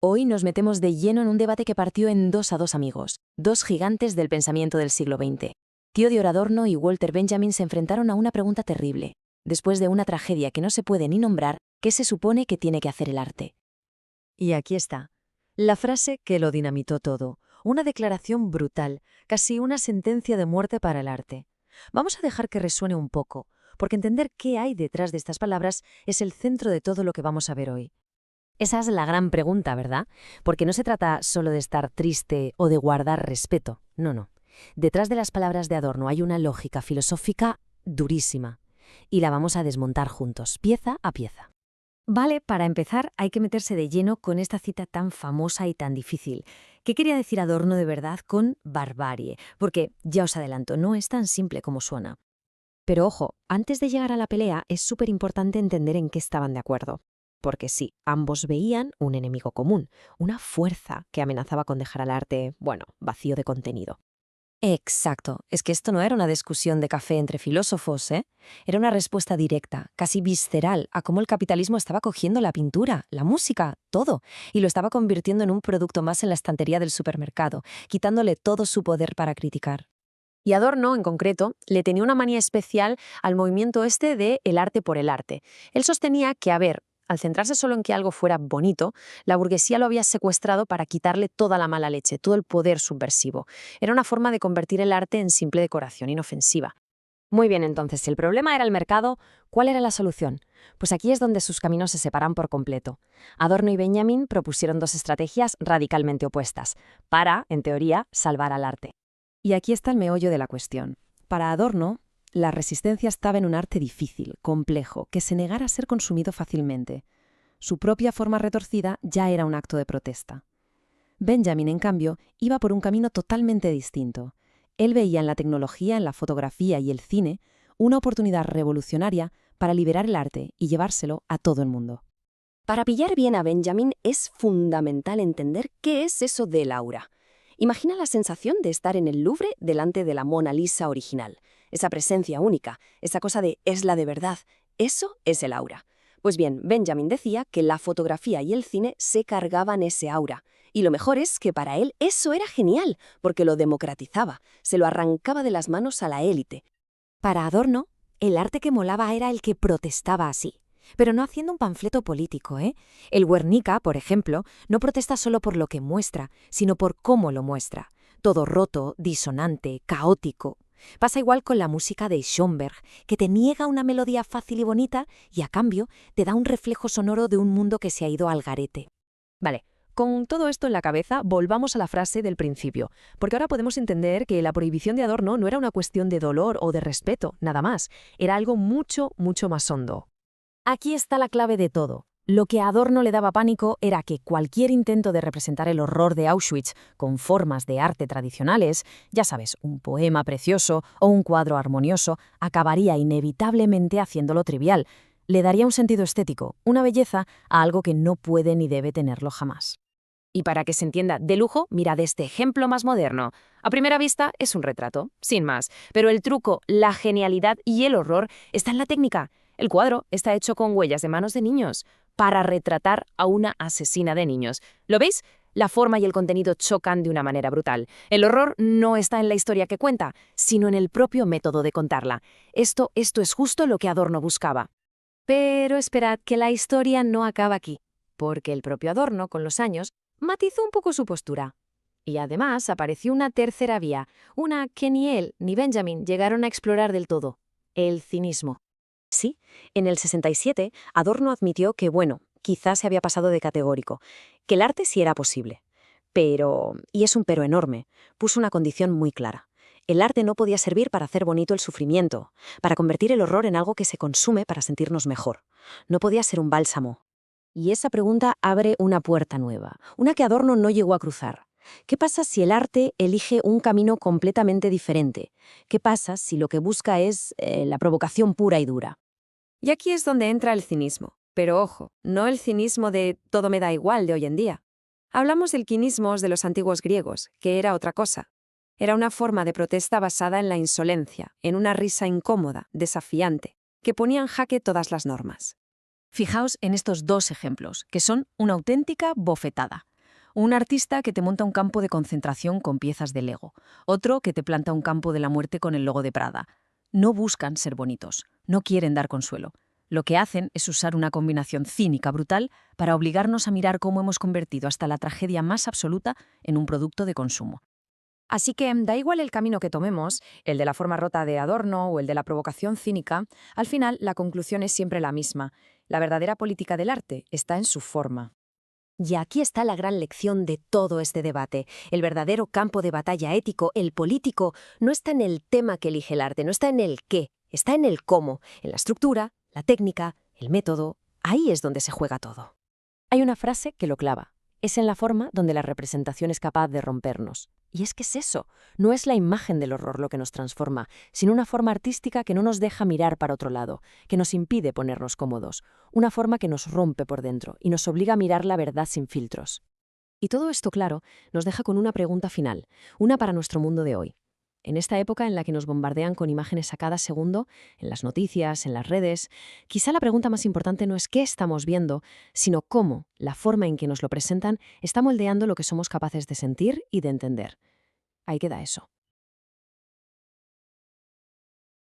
Hoy nos metemos de lleno en un debate que partió en dos a dos amigos, dos gigantes del pensamiento del siglo XX. Theodor Adorno y Walter Benjamin se enfrentaron a una pregunta terrible. Después de una tragedia que no se puede ni nombrar, ¿qué se supone que tiene que hacer el arte? Y aquí está, la frase que lo dinamitó todo, una declaración brutal, casi una sentencia de muerte para el arte. Vamos a dejar que resuene un poco, porque entender qué hay detrás de estas palabras es el centro de todo lo que vamos a ver hoy. Esa es la gran pregunta, ¿verdad? Porque no se trata solo de estar triste o de guardar respeto, no. Detrás de las palabras de Adorno hay una lógica filosófica durísima, y la vamos a desmontar juntos, pieza a pieza. Vale, para empezar hay que meterse de lleno con esta cita tan famosa y tan difícil. ¿Qué quería decir Adorno de verdad con barbarie? Porque, ya os adelanto, no es tan simple como suena. Pero ojo, antes de llegar a la pelea es súper importante entender en qué estaban de acuerdo. Porque sí, ambos veían un enemigo común, una fuerza que amenazaba con dejar al arte, vacío de contenido. Exacto, es que esto no era una discusión de café entre filósofos, ¿eh? Era una respuesta directa, casi visceral, a cómo el capitalismo estaba cogiendo la pintura, la música, todo, y lo estaba convirtiendo en un producto más en la estantería del supermercado, quitándole todo su poder para criticar. Y Adorno, en concreto, le tenía una manía especial al movimiento este de el arte por el arte. Él sostenía que, al centrarse solo en que algo fuera bonito, la burguesía lo había secuestrado para quitarle toda la mala leche, todo el poder subversivo. Era una forma de convertir el arte en simple decoración inofensiva. Muy bien, entonces, si el problema era el mercado, ¿cuál era la solución? Pues aquí es donde sus caminos se separan por completo. Adorno y Benjamin propusieron dos estrategias radicalmente opuestas para, en teoría, salvar al arte. Y aquí está el meollo de la cuestión. Para Adorno, la resistencia estaba en un arte difícil, complejo, que se negara a ser consumido fácilmente. Su propia forma retorcida ya era un acto de protesta. Benjamin, en cambio, iba por un camino totalmente distinto. Él veía en la tecnología, en la fotografía y el cine una oportunidad revolucionaria para liberar el arte y llevárselo a todo el mundo. Para pillar bien a Benjamin es fundamental entender qué es eso del aura. Imagina la sensación de estar en el Louvre delante de la Mona Lisa original. Esa presencia única, esa cosa de es la de verdad, eso es el aura. Pues bien, Benjamin decía que la fotografía y el cine se cargaban ese aura. Y lo mejor es que para él eso era genial, porque lo democratizaba, se lo arrancaba de las manos a la élite. Para Adorno, el arte que molaba era el que protestaba así. Pero no haciendo un panfleto político, ¿eh? El Guernica, por ejemplo, no protesta solo por lo que muestra, sino por cómo lo muestra. Todo roto, disonante, caótico. Pasa igual con la música de Schönberg, que te niega una melodía fácil y bonita y a cambio te da un reflejo sonoro de un mundo que se ha ido al garete. Vale, con todo esto en la cabeza, volvamos a la frase del principio, porque ahora podemos entender que la prohibición de Adorno no era una cuestión de dolor o de respeto, nada más, era algo mucho, mucho más hondo. Aquí está la clave de todo. Lo que a Adorno le daba pánico era que cualquier intento de representar el horror de Auschwitz con formas de arte tradicionales, ya sabes, un poema precioso o un cuadro armonioso, acabaría inevitablemente haciéndolo trivial. Le daría un sentido estético, una belleza, a algo que no puede ni debe tenerlo jamás. Y para que se entienda de lujo, mirad este ejemplo más moderno. A primera vista es un retrato, sin más, pero el truco, la genialidad y el horror está en la técnica. El cuadro está hecho con huellas de manos de niños, para retratar a una asesina de niños. ¿Lo veis? La forma y el contenido chocan de una manera brutal. El horror no está en la historia que cuenta, sino en el propio método de contarla. Esto es justo lo que Adorno buscaba. Pero esperad que la historia no acaba aquí, porque el propio Adorno, con los años, matizó un poco su postura. Y además apareció una tercera vía, una que ni él ni Benjamin llegaron a explorar del todo: el cinismo. Sí, en el 67 Adorno admitió que, quizás se había pasado de categórico, que el arte sí era posible. Pero, y es un pero enorme, puso una condición muy clara. El arte no podía servir para hacer bonito el sufrimiento, para convertir el horror en algo que se consume para sentirnos mejor. No podía ser un bálsamo. Y esa pregunta abre una puerta nueva, una que Adorno no llegó a cruzar. ¿Qué pasa si el arte elige un camino completamente diferente? ¿Qué pasa si lo que busca es la provocación pura y dura? Y aquí es donde entra el cinismo. Pero ojo, no el cinismo de todo me da igual de hoy en día. Hablamos del quinismos de los antiguos griegos, que era otra cosa. Era una forma de protesta basada en la insolencia, en una risa incómoda, desafiante, que ponía en jaque todas las normas. Fijaos en estos dos ejemplos, que son una auténtica bofetada. Un artista que te monta un campo de concentración con piezas de Lego. Otro que te planta un campo de la muerte con el logo de Prada. No buscan ser bonitos, no quieren dar consuelo. Lo que hacen es usar una combinación cínica brutal para obligarnos a mirar cómo hemos convertido hasta la tragedia más absoluta en un producto de consumo. Así que da igual el camino que tomemos, el de la forma rota de Adorno o el de la provocación cínica, al final la conclusión es siempre la misma. La verdadera política del arte está en su forma. Y aquí está la gran lección de todo este debate. El verdadero campo de batalla ético, el político, no está en el tema que elige el arte, no está en el qué, está en el cómo, en la estructura, la técnica, el método. Ahí es donde se juega todo. Hay una frase que lo clava. Es en la forma donde la representación es capaz de rompernos. Y es que es eso, no es la imagen del horror lo que nos transforma, sino una forma artística que no nos deja mirar para otro lado, que nos impide ponernos cómodos, una forma que nos rompe por dentro y nos obliga a mirar la verdad sin filtros. Y todo esto, claro, nos deja con una pregunta final, una para nuestro mundo de hoy. En esta época en la que nos bombardean con imágenes a cada segundo, en las noticias, en las redes, quizá la pregunta más importante no es qué estamos viendo, sino cómo la forma en que nos lo presentan está moldeando lo que somos capaces de sentir y de entender. Ahí queda eso.